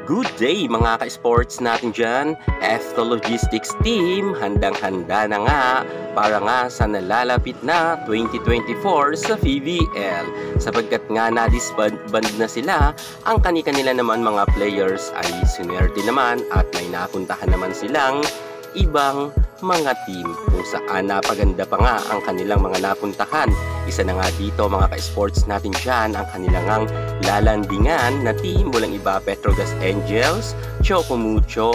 Good day mga ka-sports natin dyan. Efto Logistics Team, handang-handa na nga para nga sa nalalapit na 2024 sa PVL. Sapagkat nga na-disband na sila, ang kani-kanila naman mga players ay sinuwerte naman at may napuntahan naman silang ibang mga team kung saan napaganda pa nga ang kanilang mga napuntahan. Isa na nga dito mga ka-sports natin dyan ang kanilang lalandingan na team, walang iba Petrogas Angels, Choco Mucho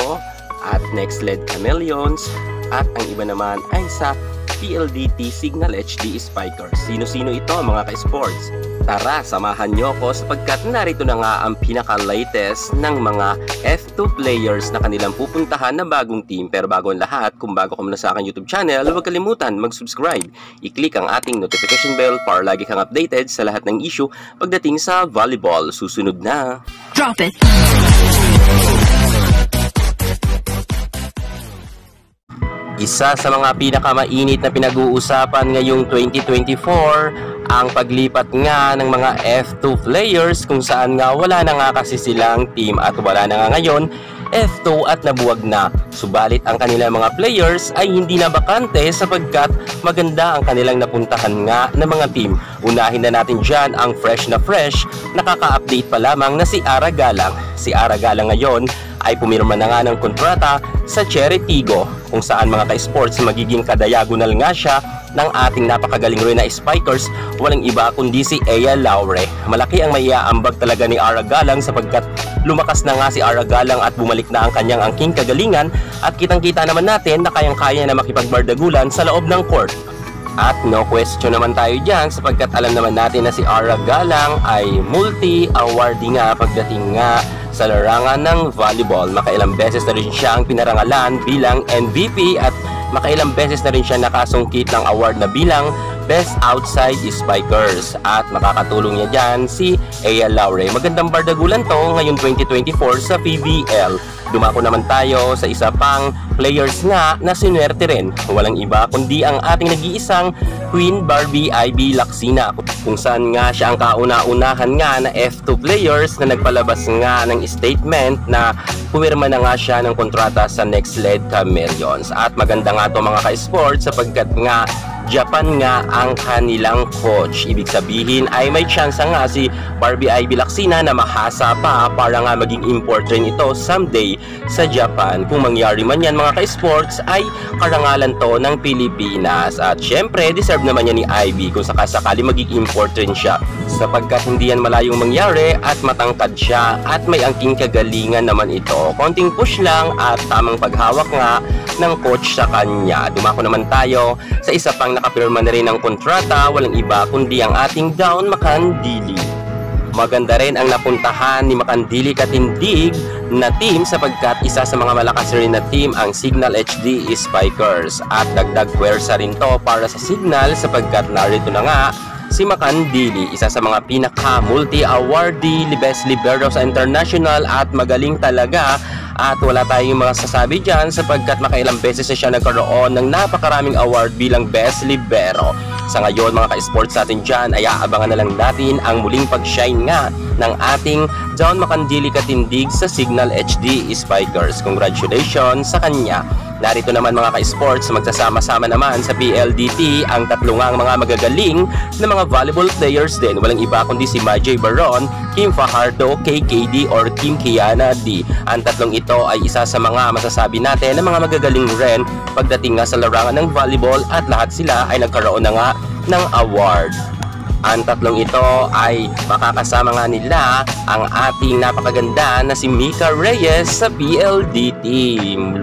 at Next Led Chameleons, at ang iba naman ay sa PLDT Signal HD Spikers. Sino-sino ito mga ka-sports? Tara, samahan nyo ko sapagkat narito na nga ang pinaka-latest ng mga F2 players na kanilang pupuntahan na bagong team. Pero bago ang lahat, kung bago ka muna sa aking YouTube channel, huwag kalimutan mag-subscribe. I-click ang ating notification bell para lagi kang updated sa lahat ng issue pagdating sa volleyball. Susunod na. Drop it! Isa sa mga pinakamainit na pinag-uusapan ngayong 2024 ang paglipat nga ng mga F2 players kung saan nga wala na nga kasi silang team at wala na nga ngayon F2 at nabuwag na. Subalit ang kanilang mga players ay hindi na bakante sapagkat maganda ang kanilang napuntahan nga ng mga team. Unahin na natin dyan ang fresh na fresh, nakaka-update pa lamang na si Ara Galang. Si Ara Galang ngayon ay pumirma na nga ng kontrata sa Cherry Tigo kung saan mga ka-sports magiging kadiagonal nga siya ng ating napakagaling rin na Spikers, walang iba kundi si Ea Laure. Malaki ang maiaambag talaga ni Ara Galang sapagkat lumakas na nga si Ara Galang at bumalik na ang kanyang angking kagalingan at kitang-kita naman natin na kayang-kaya na makipagbardagulan sa loob ng court. At no question naman tayo dyan sapagkat alam naman natin na si Ara Galang ay multi-awardee nga pagdating nga sa larangan ng volleyball. Makailang beses na rin siya ang pinarangalan bilang MVP at makailang beses na rin siya nakasungkit ng award na bilang Best Outside Spikers. At makakatulong niya dyan si Ea Laure. Magandang bardagulan to ngayong 2024 sa PVL. Dumako naman tayo sa isa pang players nga na sinuwerte rin. Walang iba kundi ang ating nag-iisang Queen Barbie Ivy Lacsina kung saan nga siya ang kauna-unahan nga na F2 players na nagpalabas nga ng statement na pumirma na nga siya ng kontrata sa Next Led Chameleons. At maganda nga to mga ka-sports sapagkat nga Japan nga ang kanilang coach. Ibig sabihin ay may chance nga si Barbie Ivy Lacsina na mahasa pa para nga maging import rin ito someday sa Japan. Kung mangyari man yan mga ka-sports ay karangalan to ng Pilipinas. At syempre deserve naman yan ni Ivy kung sakasakali maging import rin siya sapagkat hindi yan malayong mangyari at matangkad siya at may angking kagalingan naman ito. Konting push lang at tamang paghawak nga ng coach sa kanya. Dumako naman tayo sa isa pang nakapirma na rin ng kontrata, walang iba kundi ang ating Dawn Makandili. Maganda rin ang napuntahan ni Makandili Katindig na team sapagkat isa sa mga malakas rin na team ang Signal HD Spikers at dagdag pwersa rin to para sa Signal sapagkat narito na nga si Makandili, isa sa mga pinaka-multi-awardee Best Libero sa international at magaling talaga at wala tayong mga sasabi dyan sapagkat makailang beses na siya nagkaroon ng napakaraming award bilang Best Libero. Sa ngayon mga ka-sports natin dyan ay aabangan na lang natin ang muling pag-shine nga ng ating Dawn Makandili Katindig sa Signal HD Spikers. Congratulations sa kanya. Narito naman mga ka-sports, magsasama-sama naman sa PLDT ang tatlong mga magagaling na mga volleyball players din. Walang iba kundi si Majay Baron, Kim Fajardo, KKD or Kim Kiana D. Ang tatlong ito ay isa sa mga masasabi natin na mga magagaling rin pagdating nga sa larangan ng volleyball at lahat sila ay nagkaroon na nga ng award. Ang tatlong ito ay makakasama nga nila ang ating napakaganda na si Mika Reyes sa PLDT.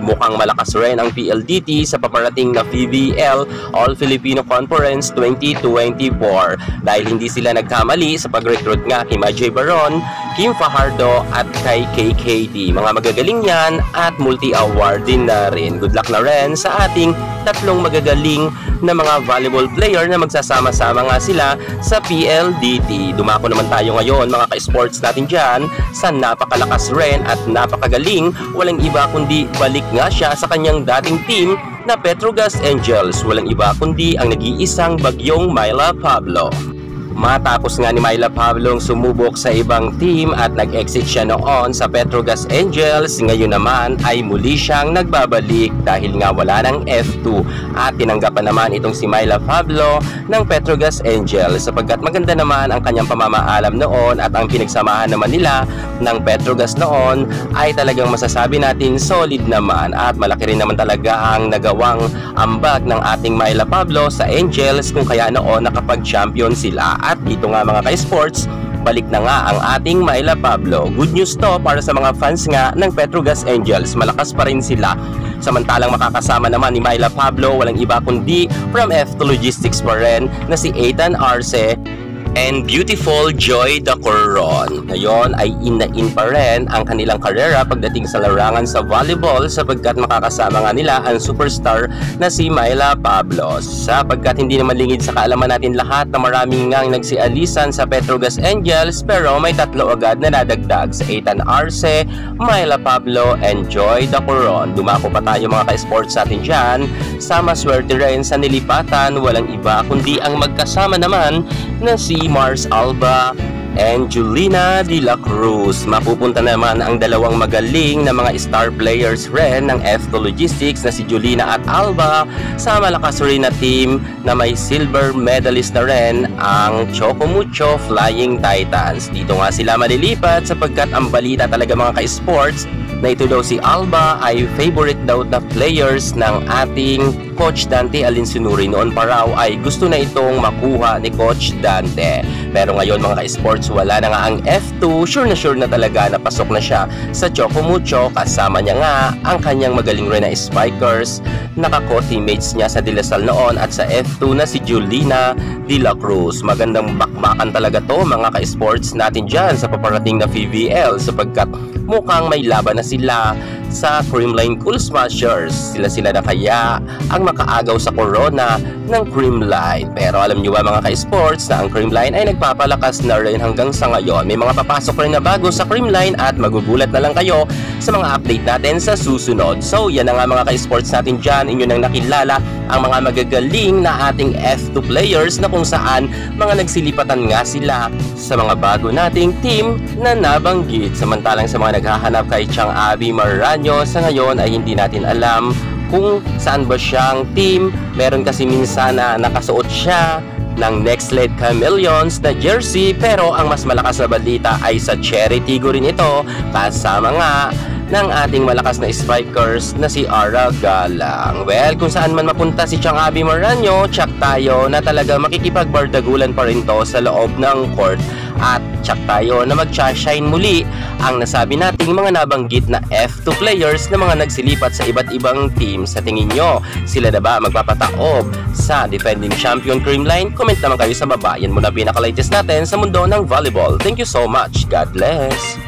Mukhang malakas rin ang PLDT sa paparating na PVL All Filipino Conference 2024 dahil hindi sila nagkamali sa pag-recruit nga kay Majay Baron, Kim Fajardo at kay KKD. Mga magagaling yan at multi-award din na rin. Good luck na rin sa ating tatlong magagaling na mga volleyball player na magsasama-sama nga sila sa PLDT. Dumako naman tayo ngayon mga ka-sports natin dyan sa napakalakas rin at napakagaling. Walang iba kundi balik nga siya sa kanyang dating team na Petrogas Angels. Walang iba kundi ang nag-iisang Bagyong Myla Pablo. Matapos nga ni Myla Pablo sumubok sa ibang team at nag-exit siya noon sa Petrogas Angels, ngayon naman ay muli siyang nagbabalik dahil nga wala ng F2 at tinanggapan naman itong si Myla Pablo ng Petrogas Angels sapagkat maganda naman ang kanyang pamamaalam noon at ang pinagsamahan naman nila ng Petrogas noon ay talagang masasabi natin solid naman at malaki rin naman talaga ang nagawang ambag ng ating Myla Pablo sa Angels kung kaya noon nakapag-champion sila. At dito nga mga ka-sports, balik na nga ang ating Myla Pablo. Good news to para sa mga fans nga ng Petrogas Angels. Malakas pa rin sila. Samantalang makakasama naman ni Myla Pablo, walang iba kundi from F2 Logistics pa rin na si Ethan Arce and beautiful Joy Dacoron. Ngayon ay in na in pa rin ang kanilang karera pagdating sa larangan sa volleyball sapagkat makakasama nga nila ang superstar na si Myla Pablo. Sapagkat hindi naman lingid sa kaalaman natin lahat na maraming ngang nagsialisan sa Petrogas Angels pero may tatlo agad na nadagdag sa Ethan Arce, Myla Pablo and Joy Dacoron. Dumako pa tayo mga ka-sports natin dyan sa maswerte rin sa nilipatan, walang iba kundi ang magkasama naman na si Mars Alba and Julina De La Cruz. Mapupunta naman ang dalawang magaling na mga star players rin ng F2 Logistics na si Julina at Alba sa malakas rin na team na may silver medalist na rin ang Chocomucho Flying Titans. Dito nga sila malilipat sapagkat ang balita talaga mga ka-sports na ito daw si Alba ay favorite daw na players ng ating Coach Dante Alinsunuri. Noon pa raw ay gusto na itong makuha ni Coach Dante. Pero ngayon mga ka-sports, wala na nga ang F2. Sure na talaga na pasok na siya sa Chocomucho. Kasama niya nga ang kanyang magaling rin na spikers, nakako-teammates niya sa De La Salle noon at sa F2 na si Julina De La Cruz. Magandang bakbakan talaga to mga ka-sports natin dyan sa paparating na PVL sapagkat mukhang may laban na sila sa Creamline Cool Smashers. Sila na kaya ang makaagaw sa corona ng Creamline. Pero alam nyo ba mga ka-sports na ang Creamline ay nagpapalakas na rin hanggang sa ngayon. May mga papasok rin na bago sa Creamline at magugulat na lang kayo sa mga update natin sa susunod. So yan na nga mga ka-sports natin dyan. Inyo nang nakilala ang mga magagaling na ating F2 players na kung saan mga nagsilipatan nga sila sa mga bago nating team na nabanggit. Samantalang sa mga naghahanap kay Chang Abby Maranyo, sa ngayon ay hindi natin alam kung saan ba siyang team. Meron kasi minsan na nakasuot siya ng Next Lead Chameleons na jersey pero ang mas malakas na balita ay sa Cherry Tigo rin ito kasama nga ng ating malakas na strikers na si Ara Galang. Well, kung saan man mapunta si Chang Abby Maranyo, check tayo na talaga makikipagbardagulan pa rin to sa loob ng court at check tayo na mag-shine muli ang nasabi nating mga nabanggit na F2 players na mga nagsilipat sa iba't ibang team. Sa tingin nyo, sila na ba magpapataob sa defending champion Creamline? Comment naman kayo sa baba. Yan muna pinaka-latest natin sa mundo ng volleyball. Thank you so much. God bless.